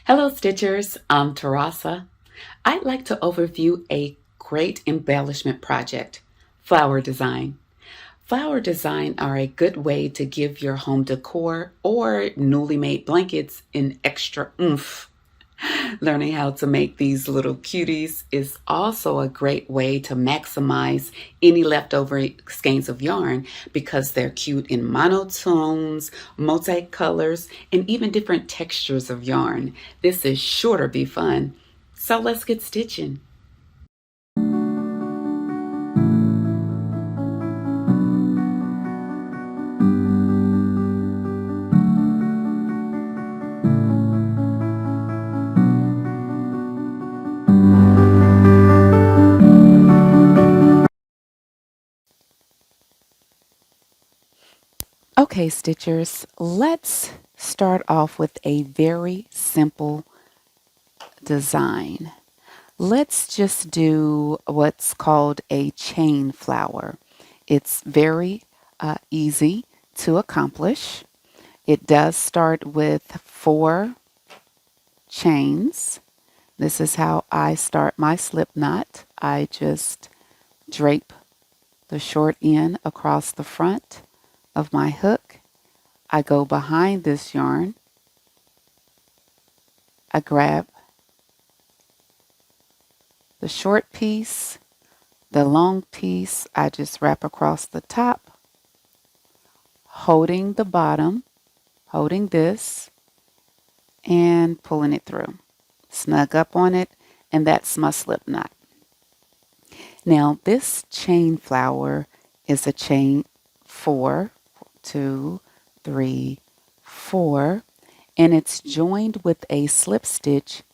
Hello, Stitchers. I'm Tarasa. I'd like to overview a great embellishment project, flower design. Flower design are a good way to give your home decor or newly made blankets an extra oomph. Learning how to make these little cuties is also a great way to maximize any leftover skeins of yarn because they're cute in monotones, multicolors, and even different textures of yarn. This is sure to be fun. So let's get stitching. Okay, Stitchers, let's start off with a very simple design. Let's just do what's called a chain flower. It's very easy to accomplish. It does start with 4 chains. This is how I start my slip knot. I just drape the short end across the front of my hook. I go behind this yarn. I grab the short piece, the long piece, I just wrap across the top, holding the bottom, holding this, and pulling it through. Snug up on it, and that's my slip knot. Now, this chain flower is a chain 4, 2, 3, 4, and it's joined with a slip stitch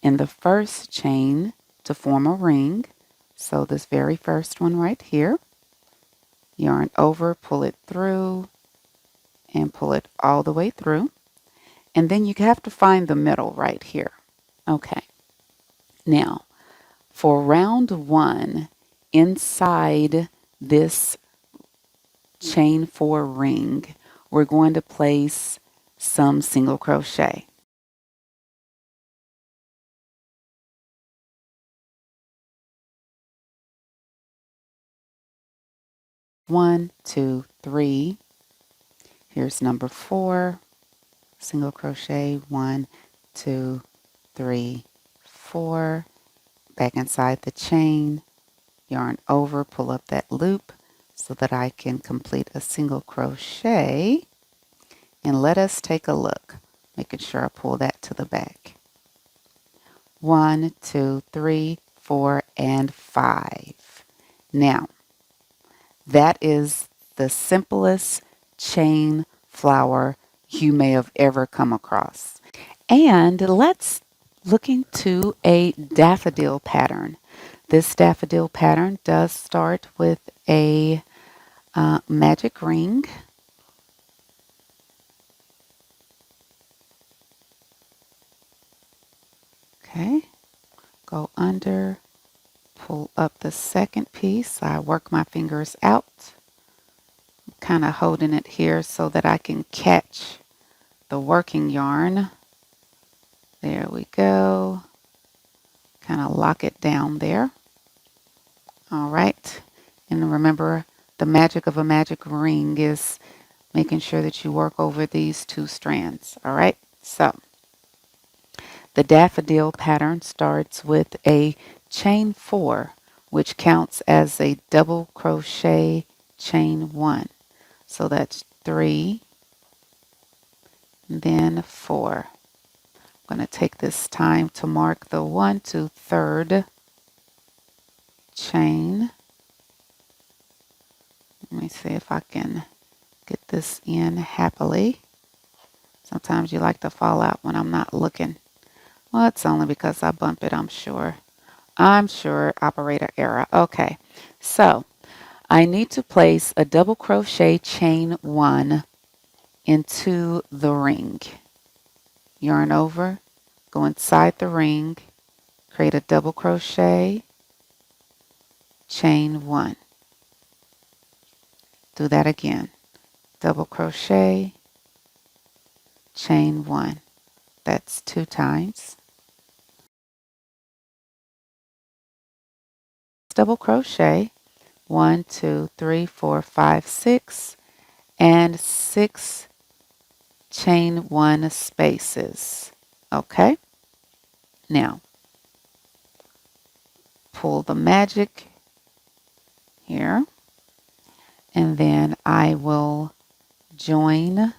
in the first chain to form a ring. So this very first one right here, yarn over, pull it through, and pull it all the way through. And then you have to find the middle right here. Okay. Now, for round 1, inside this chain 4 ring, we're going to place some single crochet. One, two, three. Here's number 4. Single crochet, 1, 2, 3, 4. Back inside the chain, yarn over, pull up that loop so that I can complete a single crochet. And let us take a look, making sure I pull that to the back. 1, 2, 3, 4, and 5. Now, that is the simplest chain flower you may have ever come across. And let's look into a daffodil pattern. This daffodil pattern does start with a magic ring. Okay, go under, pull up the second piece. I work my fingers out, kind of holding it here so that I can catch the working yarn. There we go. Kind of lock it down there. All right. And remember, the magic of a magic ring is making sure that you work over these 2 strands. All right. So the daffodil pattern starts with a chain 4, which counts as a double crochet chain 1. So that's 3, and then 4. I'm going to take this time to mark the 1 to 3rd chain. Let me see if I can get this in happily. Sometimes you like to fall out when I'm not looking. Well, it's only because I bump it, I'm sure. Operator error. Okay, so I need to place a double crochet chain 1 into the ring. Yarn over, go inside the ring, create a double crochet, chain 1. Do that again. Double crochet, chain 1. That's 2 times. Double crochet, 1, 2, 3, 4, 5, 6, and 6 chain 1 spaces. Okay, now pull the magic here, and then I will join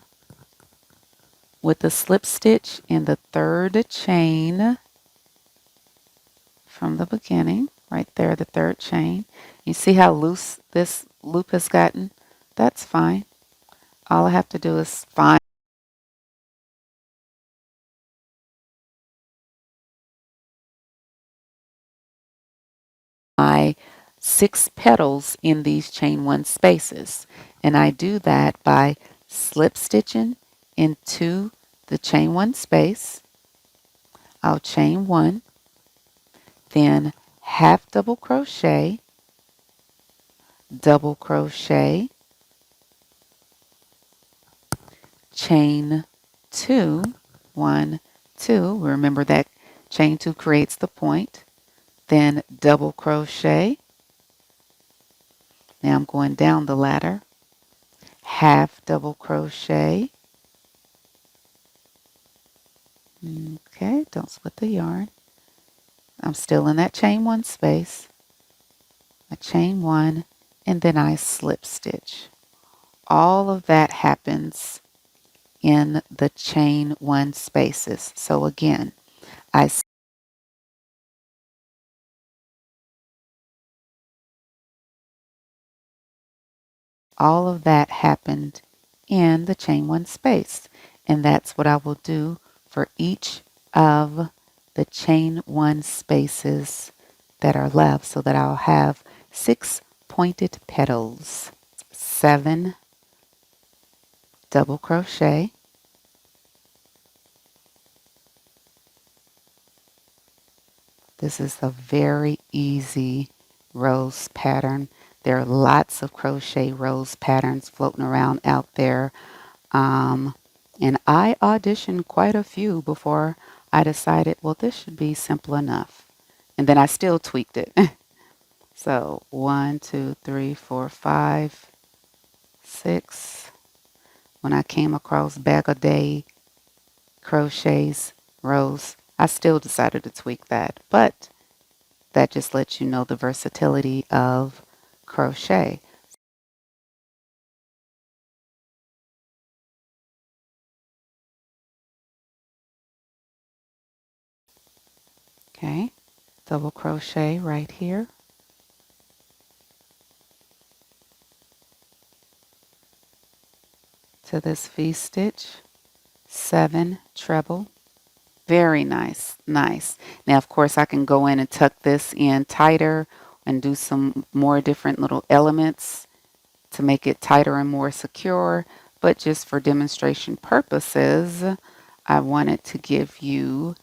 with the slip stitch in the 3rd chain from the beginning, right there, the 3rd chain. You see how loose this loop has gotten? That's fine. All I have to do is find my 6 petals in these chain 1 spaces, and I do that by slip stitching into the chain 1 space. I'll chain 1, then half double crochet, double crochet, chain 2, 1, 2. Remember that chain 2 creates the point. Then double crochet. Now I'm going down the ladder. Half double crochet. Okay, don't split the yarn. I'm still in that chain 1 space. I chain 1, and then I slip stitch. All of that happens in the chain 1 spaces. So again, all of that happened in the chain 1 space, and that's what I will do for each of the chain 1 spaces that are left, so that I'll have 6 pointed petals. 7 double crochet, this is a very easy rose pattern. There are lots of crochet rose patterns floating around out there. And I auditioned quite a few before I decided, well, this should be simple enough. And then I still tweaked it. So 1, 2, 3, 4, 5, 6. When I came across Bag a Day Crochets Rose, I still decided to tweak that. But that just lets you know the versatility of crochet. Okay, double crochet right here. To this V-stitch, 7 treble. Very nice, nice. Now, of course, I can go in and tuck this in tighter and do some more different little elements to make it tighter and more secure. But just for demonstration purposes, I wanted to give you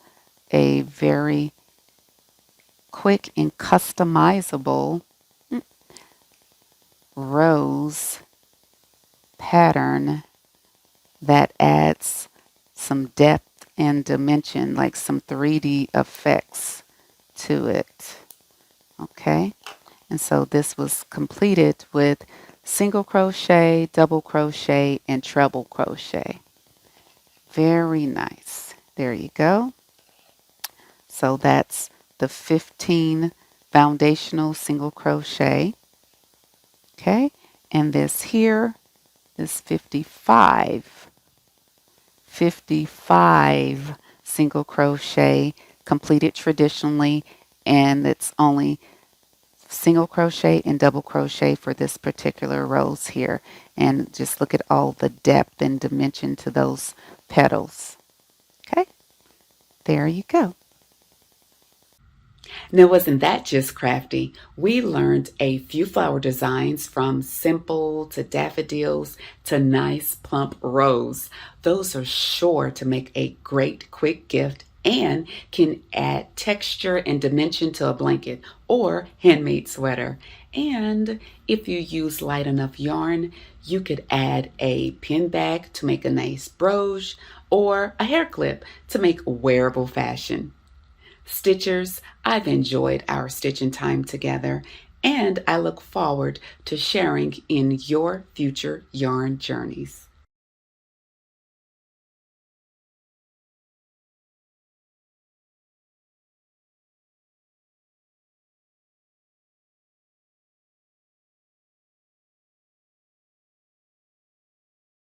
a very quick and customizable rose pattern that adds some depth and dimension, like some 3D effects to it. Okay, and so this was completed with single crochet, double crochet, and treble crochet. Very nice. There you go. So that's the 15 foundational single crochet. Okay, and this here is 55 single crochet completed traditionally, and it's only single crochet and double crochet for this particular rose here. And just look at all the depth and dimension to those petals. Okay, there you go. Now, wasn't that just crafty? We learned a few flower designs from simple to daffodils to nice plump rose. Those are sure to make a great quick gift and can add texture and dimension to a blanket or handmade sweater. And if you use light enough yarn, You could add a pin bag to make a nice brooch or a hair clip to make wearable fashion. Stitchers, I've enjoyed our stitching time together, and I look forward to sharing in your future yarn journeys.